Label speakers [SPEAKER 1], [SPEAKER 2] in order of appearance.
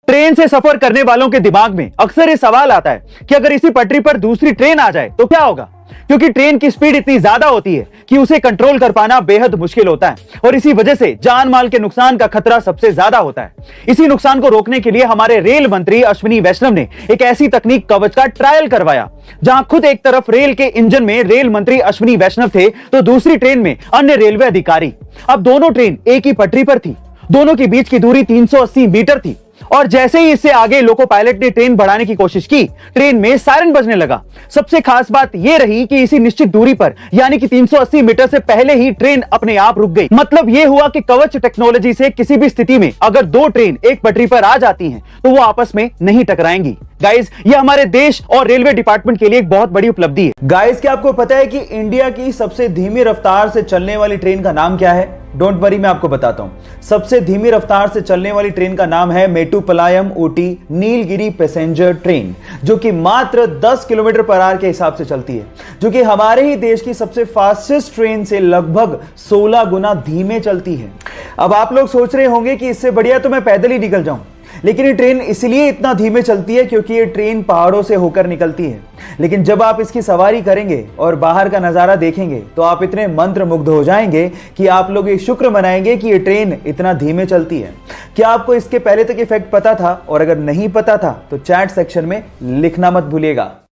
[SPEAKER 1] Train से सफर करने वालों के दिमाग में अक्सर ये सवाल आता है कि अगर इसी पटरी पर दूसरी ट्रेन आ जाए तो क्या होगा, क्योंकि ट्रेन की स्पीड इतनी ज्यादा होती है कि उसे कंट्रोल कर पाना बेहद मुश्किल होता है और इसी वजह से जान माल के नुकसान का खतरा सबसे ज्यादा होता है। इसी नुकसान को रोकने के लिए हमारे रेल मंत्री अश्विनी वैष्णव ने एक ऐसी तकनीक कवच का ट्रायल करवाया, जहां खुद एक तरफ रेल के इंजन में रेल मंत्री अश्विनी वैष्णव थे तो दूसरी ट्रेन में अन्य रेलवे अधिकारी। अब दोनों ट्रेन एक ही पटरी पर थी, दोनों के बीच की दूरी 380 मीटर थी और जैसे ही इससे आगे लोको पायलट ने ट्रेन बढ़ाने की कोशिश की, ट्रेन में सायरन बजने लगा। सबसे खास बात यह रही कि इसी निश्चित दूरी पर यानी कि 380 मीटर से पहले ही ट्रेन अपने आप रुक गई। मतलब यह हुआ कि कवच टेक्नोलॉजी से किसी भी स्थिति में अगर दो ट्रेन एक पटरी पर आ जाती हैं तो वो आपस में नहीं टकराएंगी। गाइस, ये हमारे देश और रेलवे डिपार्टमेंट के लिए एक बहुत बड़ी उपलब्धि है। गाइस, क्या आपको पता है कि इंडिया की सबसे धीमी रफ्तार से चलने वाली ट्रेन का नाम क्या है? डोंट वरी, मैं आपको बताता हूं। सबसे धीमी रफ्तार से चलने वाली ट्रेन का नाम है मेट्टुपालयम ऊटी नीलगिरी पैसेंजर ट्रेन, जो कि मात्र 10 किलोमीटर पर आवर के हिसाब से चलती है, जो कि हमारे ही देश की सबसे फास्टेस्ट ट्रेन से लगभग 16 गुना धीमे चलती है। अब आप लोग सोच रहे होंगे कि इससे बढ़िया तो मैं पैदल ही निकल जाऊं, लेकिन ये ट्रेन इसलिए इतना धीमे चलती है क्योंकि ये ट्रेन पहाड़ों से होकर निकलती है। लेकिन जब आप इसकी सवारी करेंगे और बाहर का नजारा देखेंगे तो आप इतने मंत्रमुग्ध हो जाएंगे कि आप लोग ये शुक्र मनाएंगे कि ये ट्रेन इतना धीमे चलती है। क्या आपको इसके पहले तक इफेक्ट पता था? और अगर नहीं पता था तो चैट सेक्शन में लिखना मत भूलिएगा।